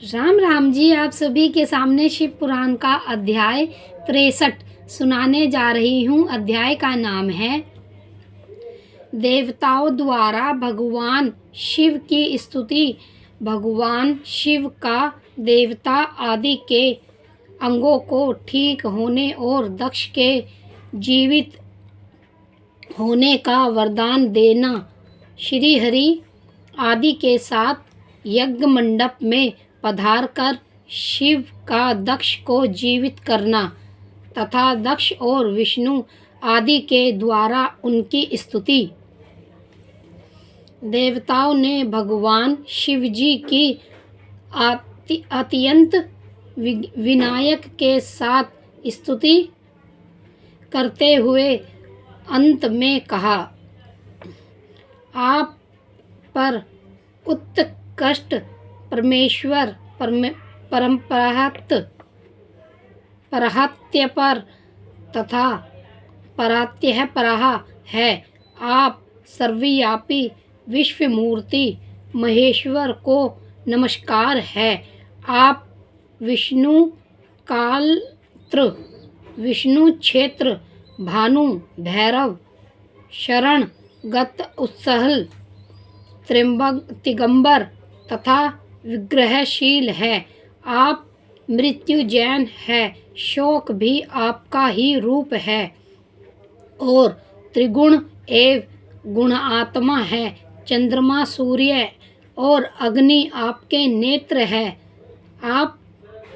राम राम जी। आप सभी के सामने शिव पुराण का अध्याय 63 सुनाने जा रही हूँ। अध्याय का नाम है देवताओं द्वारा भगवान शिव की स्तुति। भगवान शिव का देवता आदि के अंगों को ठीक होने और दक्ष के जीवित होने का वरदान देना। श्री हरि आदि के साथ यज्ञ मंडप में पधार कर शिव का दक्ष को जीवित करना तथा दक्ष और विष्णु आदि के द्वारा उनकी स्तुति। देवताओं ने भगवान शिव जी की अत्यंत विनायक के साथ स्तुति करते हुए अंत में कहा, आप पर उत्कृष्ट परमेश्वर परात्य पर तथा परात्य परः है। आप सर्वव्यापी विश्वमूर्ति महेश्वर को नमस्कार है। आप विष्णु कालत्र विष्णु क्षेत्र भानु भैरव शरण गत उत्सहल तिगंबर तथा विग्रहशील है। आप मृत्युजैन है। शोक भी आपका ही रूप है और त्रिगुण एवं गुणात्मा है। चंद्रमा सूर्य और अग्नि आपके नेत्र है। आप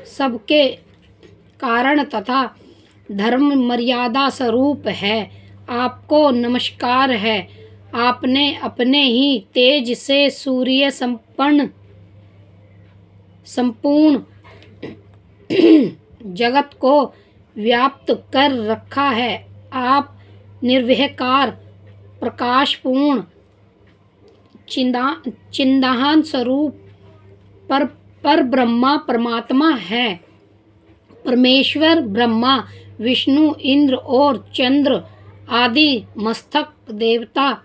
सबके कारण तथा धर्म मर्यादा स्वरूप है। आपको नमस्कार है। आपने अपने ही तेज से सूर्य संपूर्ण जगत को व्याप्त कर रखा है। आप निर्विकार प्रकाशपूर्ण चिन्हान स्वरूप पर ब्रह्मा परमात्मा है। परमेश्वर ब्रह्मा विष्णु इंद्र और चंद्र आदि मस्तक देवता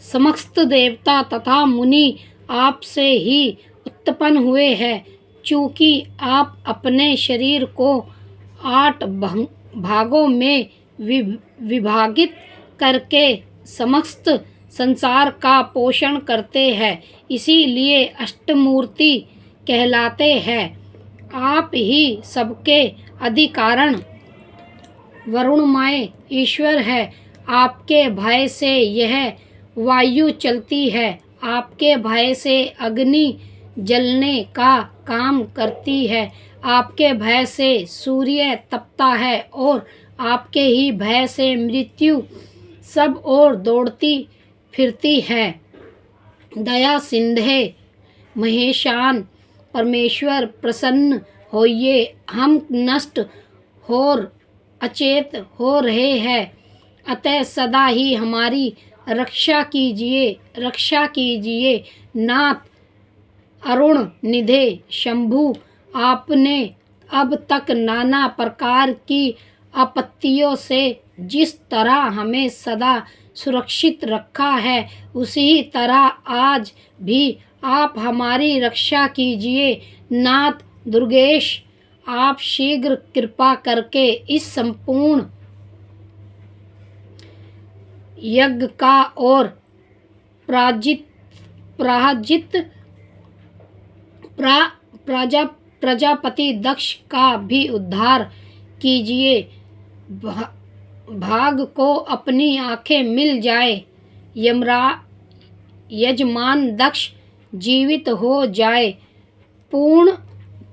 समस्त देवता तथा मुनि आपसे ही उत्पन्न हुए हैं। चूँकि आप अपने शरीर को 8 भागों में विभाजित करके समस्त संसार का पोषण करते हैं, इसीलिए अष्टमूर्ति कहलाते हैं। आप ही सबके अधिकारण वरुणमय ईश्वर है। आपके भय से यह वायु चलती है। आपके भय से अग्नि जलने का काम करती है। आपके भय से सूर्य तपता है और आपके ही भय से मृत्यु सब ओर दौड़ती फिरती है। दया सिंधे महेशान परमेश्वर प्रसन्न होइए। हम नष्ट और अचेत हो रहे हैं, अतः सदा ही हमारी रक्षा कीजिए। नाथ अरुण निधे शंभु, आपने अब तक नाना प्रकार की आपत्तियों से जिस तरह हमें सदा सुरक्षित रखा है, उसी तरह आज भी आप हमारी रक्षा कीजिए। नाथ दुर्गेश, आप शीघ्र कृपा करके इस संपूर्ण यज्ञ का और प्रजापति दक्ष का भी उद्धार कीजिए। भाग को अपनी आंखें मिल जाए, यजमान दक्ष जीवित हो जाए, पूर्ण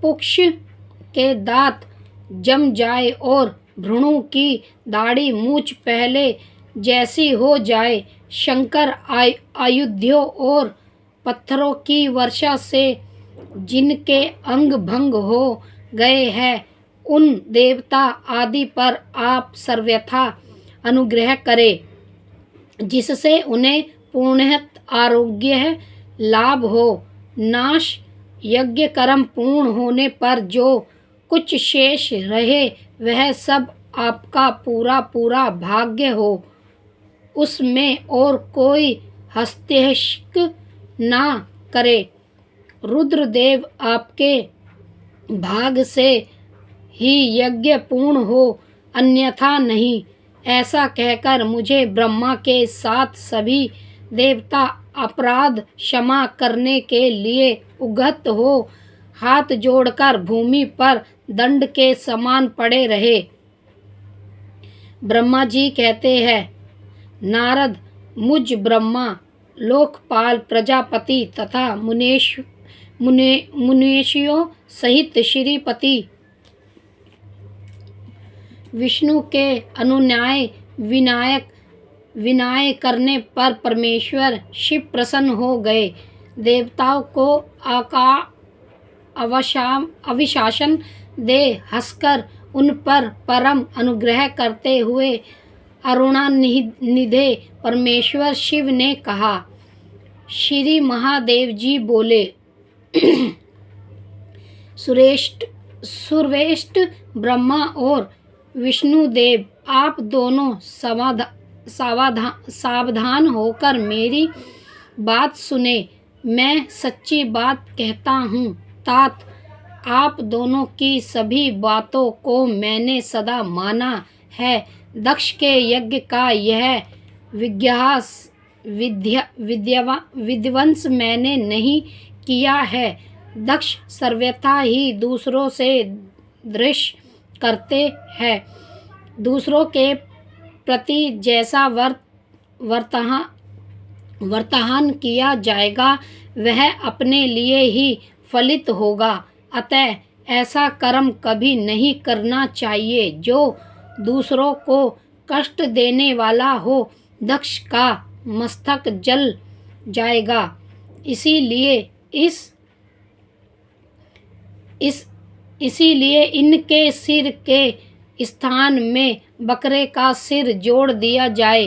पुक्ष के दांत जम जाए और भ्रूणों की दाढ़ी मूछ पहले जैसी हो जाए। शंकर आयुधों और पत्थरों की वर्षा से जिनके अंग भंग हो गए हैं, उन देवता आदि पर आप सर्वथा अनुग्रह करें, जिससे उन्हें पूर्णत आरोग्य लाभ हो। नाश यज्ञ कर्म पूर्ण होने पर जो कुछ शेष रहे, वह सब आपका पूरा भाग्य हो। उसमें और कोई हस्तक्षेप ना करे। रुद्रदेव आपके भाग से ही यज्ञ पूर्ण हो, अन्यथा नहीं। ऐसा कहकर मुझे ब्रह्मा के साथ सभी देवता अपराध क्षमा करने के लिए उद्यत हो हाथ जोड़कर भूमि पर दंड के समान पड़े रहे। ब्रह्मा जी कहते हैं, नारद, मुझ ब्रह्मा, लोकपाल, प्रजापति तथा मुनीषियों सहित श्रीपति विष्णु के अनुन्याय विनय करने पर परमेश्वर शिव प्रसन्न हो गए। देवताओं को अविशासन दे हंसकर उन पर परम अनुग्रह करते हुए अरुणानिधे परमेश्वर शिव ने कहा। श्री महादेव जी बोले, सुरेष्ठ ब्रह्मा और विष्णुदेव, आप दोनों सावधान होकर मेरी बात सुने। मैं सच्ची बात कहता हूँ तात, आप दोनों की सभी बातों को मैंने सदा माना है। दक्ष के यज्ञ का यह विध्वंस मैंने नहीं किया है। दक्ष सर्वथा ही दूसरों से द्वेष करते हैं। दूसरों के प्रति जैसा वर्तमान किया जाएगा वह अपने लिए ही फलित होगा। अतः ऐसा कर्म कभी नहीं करना चाहिए जो दूसरों को कष्ट देने वाला हो। दक्ष का मस्तक जल जाएगा। इसीलिए इनके सिर के स्थान में बकरे का सिर जोड़ दिया जाए।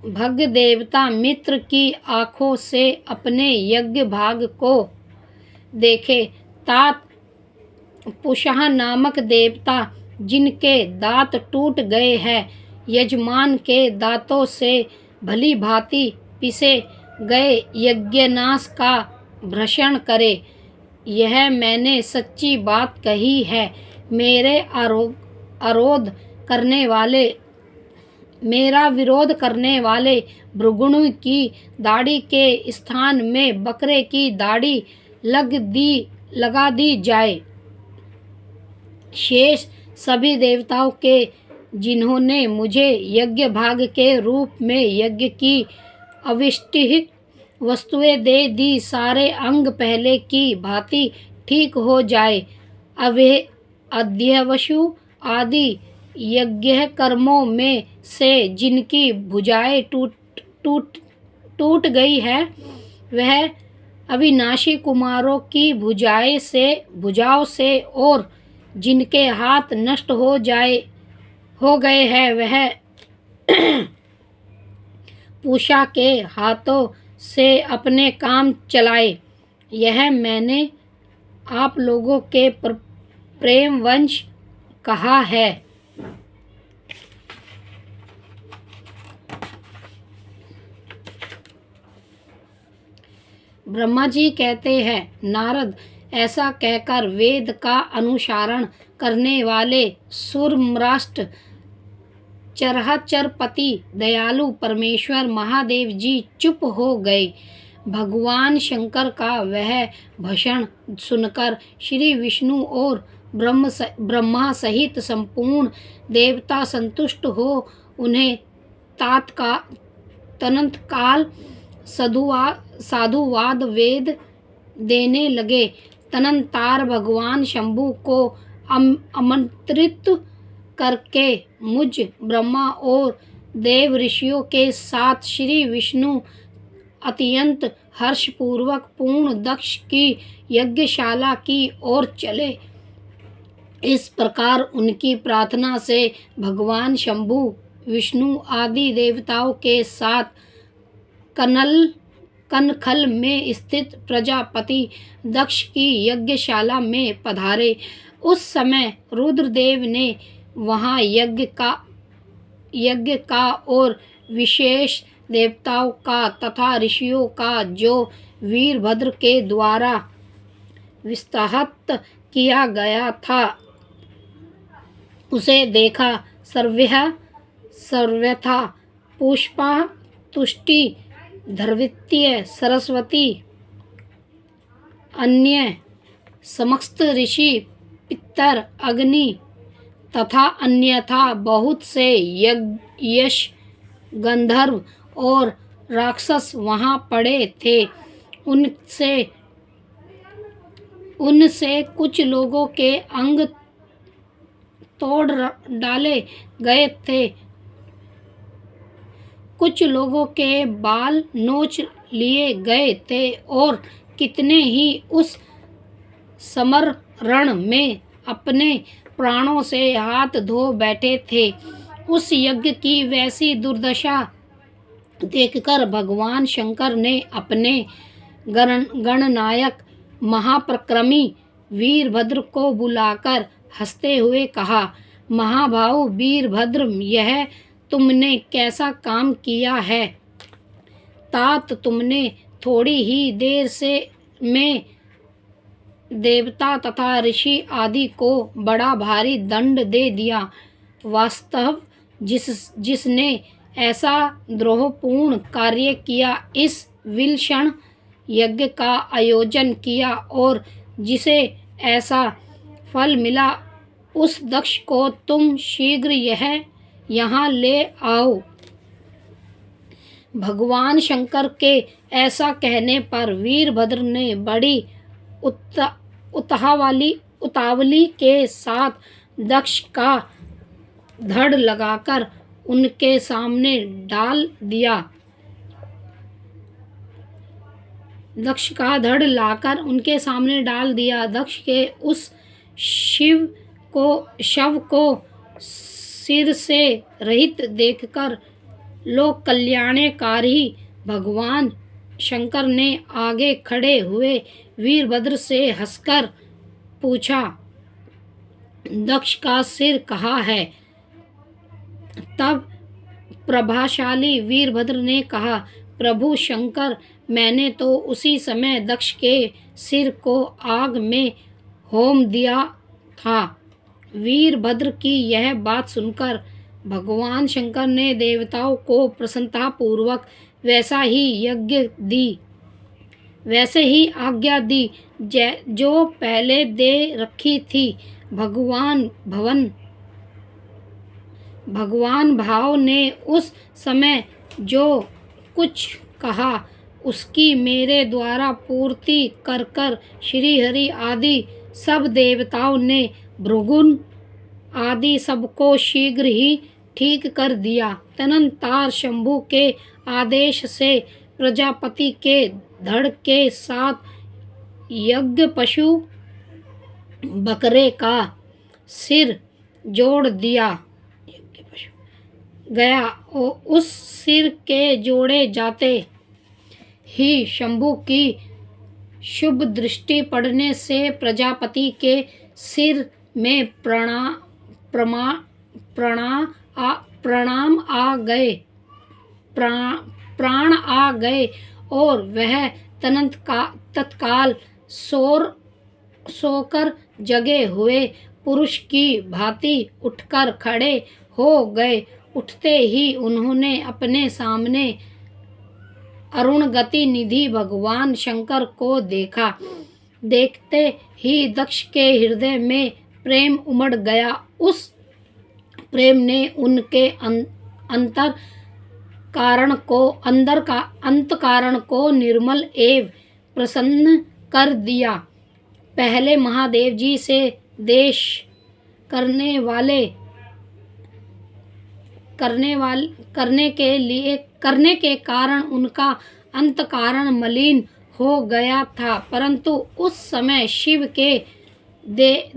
भग्य देवता मित्र की आंखों से अपने यज्ञ भाग को देखे। तात, पुषा नामक देवता जिनके दांत टूट गए हैं, यजमान के दांतों से भली भांति पिसे गए यज्ञनाश का भक्षण करे। यह मैंने सच्ची बात कही है। मेरा विरोध करने वाले भृगुओं की दाढ़ी के स्थान में बकरे की दाढ़ी लगा दी जाए। शेष सभी देवताओं के जिन्होंने मुझे यज्ञ भाग के रूप में यज्ञ की अविष्ट वस्तुएं दे दी, सारे अंग पहले की भांति ठीक हो जाए। अध्यवसु आदि यज्ञ कर्मों में से जिनकी भुजाएं टूट गई है, वह अविनाशी कुमारों की भुजाओं से, और जिनके हाथ नष्ट हो गए हैं वह पूषा के हाथों से अपने काम चलाए। यह मैंने आप लोगों के प्रेम वंश कहा है। ब्रह्मा जी कहते हैं, नारद, ऐसा कहकर वेद का अनुसरण करने वाले सूर्यराष्ट्र चरपति दयालु परमेश्वर महादेव जी चुप हो गए। भगवान शंकर का वह भाषण सुनकर श्री विष्णु और ब्रह्मा सहित संपूर्ण देवता संतुष्ट हो उन्हें तत्काल साधुवाद वेद देने लगे। तदनंतर भगवान शंभु को आमंत्रित करके मुझ ब्रह्मा और देव ऋषियों के साथ श्री विष्णु अत्यंत हर्षपूर्वक पूर्ण दक्ष की यज्ञशाला की ओर चले। इस प्रकार उनकी प्रार्थना से भगवान शंभु विष्णु आदि देवताओं के साथ कनखल में स्थित प्रजापति दक्ष की यज्ञशाला में पधारे। उस समय रुद्रदेव ने वहाँ यज्ञ का और विशेष देवताओं का तथा ऋषियों का जो वीरभद्र के द्वारा विस्ताहत किया गया था उसे देखा। सर्वथा पुष्पा तुष्टि धर्वित्य सरस्वती अन्य समस्त ऋषि पितर अग्नि तथा अन्यथा बहुत से यश गंधर्व और राक्षस वहाँ पड़े थे। उनसे कुछ लोगों के अंग तोड़ डाले गए थे, कुछ लोगों के बाल नोच लिए गए थे और कितने ही उस समरण में अपने प्राणों से हाथ धो बैठे थे। उस यज्ञ की वैसी दुर्दशा देखकर भगवान शंकर ने अपने गणनायक महाप्रक्रमी वीरभद्र को बुलाकर हंसते हुए कहा, महाभाऊ वीरभद्र, यह तुमने कैसा काम किया है। तात तुमने थोड़ी ही देर में देवता तथा ऋषि आदि को बड़ा भारी दंड दे दिया। वास्तव जिसने ऐसा द्रोहपूर्ण कार्य किया, इस विलक्षण यज्ञ का आयोजन किया और जिसे ऐसा फल मिला, उस दक्ष को तुम शीघ्र यहाँ ले आओ। भगवान शंकर के ऐसा कहने पर वीरभद्र ने बड़ी उतावली के साथ दक्ष का धड़ लगाकर उनके सामने डाल दिया। दक्ष का धड़ लाकर उनके सामने डाल दिया। दक्ष के उस शव को सिर से रहित देखकर लोक कल्याणकारी भगवान शंकर ने आगे खड़े हुए वीरभद्र से हंसकर पूछा, दक्ष का सिर कहाँ है। तब प्रभाशाली वीरभद्र ने कहा, प्रभु शंकर, मैंने तो उसी समय दक्ष के सिर को आग में होम दिया था। वीरभद्र की यह बात सुनकर भगवान शंकर ने देवताओं को प्रसन्नतापूर्वक वैसे ही आज्ञा दी जो पहले दे रखी थी। भगवान भाव ने उस समय जो कुछ कहा उसकी मेरे द्वारा पूर्ति कर श्री हरि आदि सब देवताओं ने भृगुन आदि सबको शीघ्र ही ठीक कर दिया। तदनंतर शंभु के आदेश से प्रजापति के धड़ के साथ यज्ञ पशु बकरे का सिर जोड़ दिया गया और उस सिर के जोड़े जाते ही शंभु की शुभ दृष्टि पड़ने से प्रजापति के सिर में प्राण आ गए और वह तत्काल सोकर जगे हुए पुरुष की भांति उठकर खड़े हो गए। उठते ही उन्होंने अपने सामने अरुण गति निधि भगवान शंकर को देखा। देखते ही दक्ष के हृदय में प्रेम उमड़ गया। उस प्रेम ने उनके अंत कारण को निर्मल एवं प्रसन्न कर दिया। पहले महादेव जी से देश करने के कारण उनका अंतःकरण मलिन हो गया था, परंतु उस समय शिव के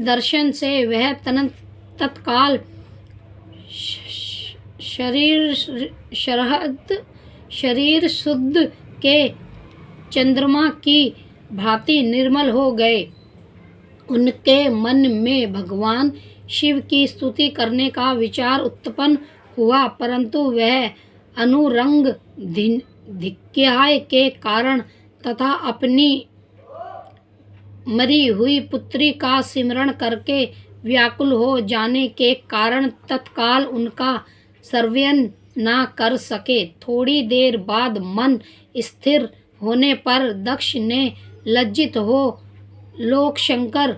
दर्शन से वह तत्काल शरीर शुद्ध के चंद्रमा की भांति निर्मल हो गए। उनके मन में भगवान शिव की स्तुति करने का विचार उत्पन्न हुआ, परंतु वह अनुरंग धिक्याय के कारण तथा अपनी मरी हुई पुत्री का स्मरण करके व्याकुल हो जाने के कारण तत्काल उनका सर्वयन ना कर सके। थोड़ी देर बाद मन स्थिर होने पर दक्ष ने लज्जित हो लोकशंकर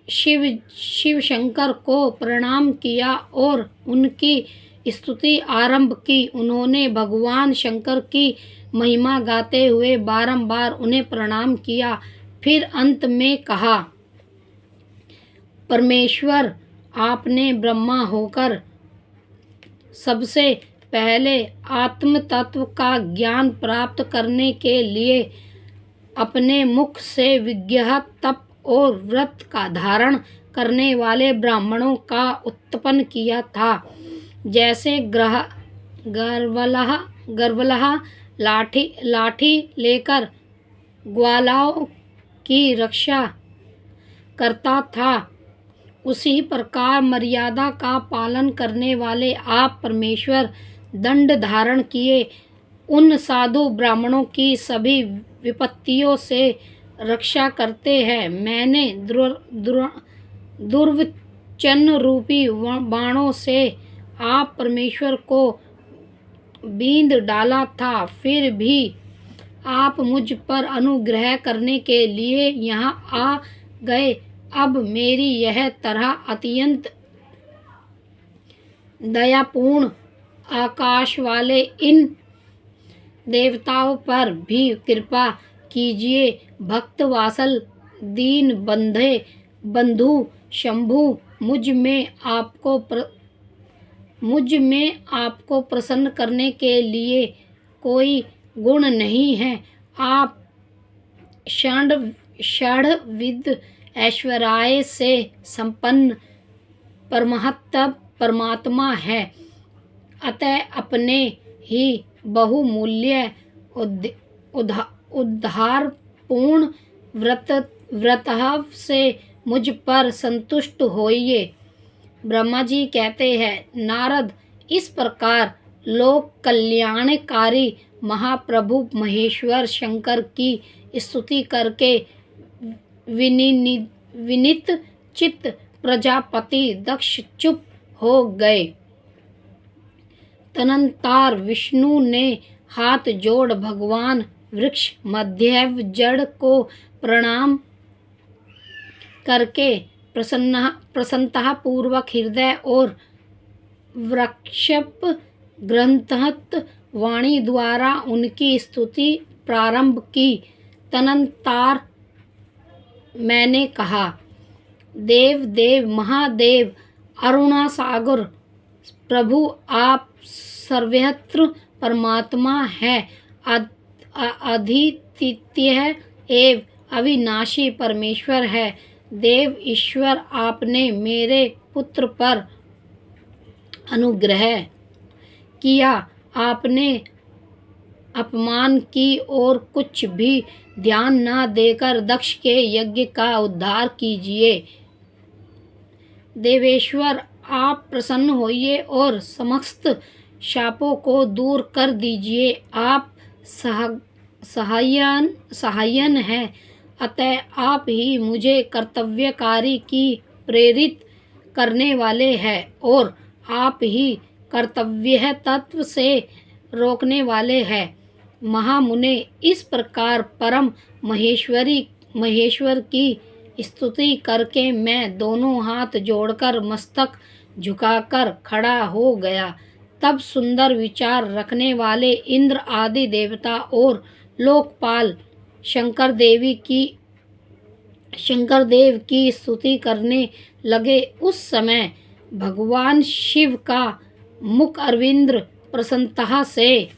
शिव शंकर को प्रणाम किया और उनकी स्तुति आरंभ की। उन्होंने भगवान शंकर की महिमा गाते हुए बारंबार उन्हें प्रणाम किया। फिर अंत में कहा, परमेश्वर, आपने ब्रह्मा होकर सबसे पहले आत्म तत्व का ज्ञान प्राप्त करने के लिए अपने मुख से विज्ञाह तप और व्रत का धारण करने वाले ब्राह्मणों का उत्पन्न किया था। जैसे गर्वलहा लाठी लेकर ग्वालों की रक्षा करता था, उसी प्रकार मर्यादा का पालन करने वाले आप परमेश्वर दंड धारण किए उन साधु ब्राह्मणों की सभी विपत्तियों से रक्षा करते हैं। मैंने दुर्वचन रूपी बाणों से आप परमेश्वर को बींध डाला था, फिर भी आप मुझ पर अनुग्रह करने के लिए यहाँ आ गए। अब मेरी यह तरह अत्यंत दयापूर्ण आकाश वाले इन देवताओं पर भी कृपा कीजिए। भक्त वासल दीन बंधु शंभु, मुझ में आपको प्रसन्न करने के लिए कोई गुण नहीं है। आप षड्विध ऐश्वर्य से संपन्न परमात्मा है, अतः अपने ही बहुमूल्य उद्धारपूर्ण व्रत से मुझ पर संतुष्ट होइए। ब्रह्मा जी कहते हैं, नारद, इस प्रकार लोक कल्याणकारी महाप्रभु महेश्वर शंकर की स्तुति करके विनीत चित्त प्रजापति दक्ष चुप हो गए। तदनंतर विष्णु ने हाथ जोड़ भगवान वृक्ष मध्यव जड़ को प्रणाम करके प्रसन्नता पूर्वक हृदय और वृक्षप ग्रंथत वाणी द्वारा उनकी स्तुति प्रारंभ की। तदनंतर मैंने कहा, देव महादेव अरुणासागर प्रभु, आप सर्वत्र परमात्मा है, अद्वितीय एवं अविनाशी परमेश्वर है। देव ईश्वर, आपने मेरे पुत्र पर अनुग्रह किया। आपने अपमान की और कुछ भी ध्यान न देकर दक्ष के यज्ञ का उद्धार कीजिए। देवेश्वर, आप प्रसन्न होइए और समस्त शापों को दूर कर दीजिए। आप सहायन हैं, अतः आप ही मुझे कर्तव्यकारी की प्रेरित करने वाले हैं और आप ही कर्तव्य तत्व से रोकने वाले हैं। महामुने, इस प्रकार परम महेश्वर की स्तुति करके मैं दोनों हाथ जोड़कर मस्तक झुकाकर खड़ा हो गया। तब सुंदर विचार रखने वाले इंद्र आदि देवता और लोकपाल शंकर देव की स्तुति करने लगे। उस समय भगवान शिव का मुख अरविंद प्रसन्नता से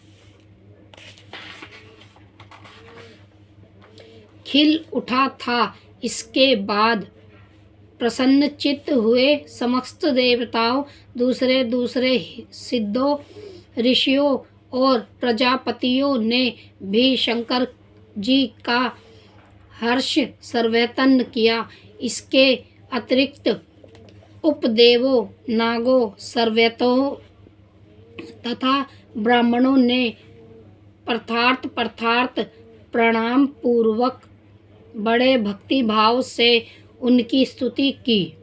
खिल उठा था। इसके बाद प्रसन्नचित्त हुए समस्त देवताओं, दूसरे सिद्धों, ऋषियों और प्रजापतियों ने भी शंकर जी का हर्ष सर्वतन किया। इसके अतिरिक्त उपदेवों, नागों, सर्वतों तथा ब्राह्मणों ने प्रथार्थ प्रणाम पूर्वक बड़े भक्ति भाव से उनकी स्तुति की।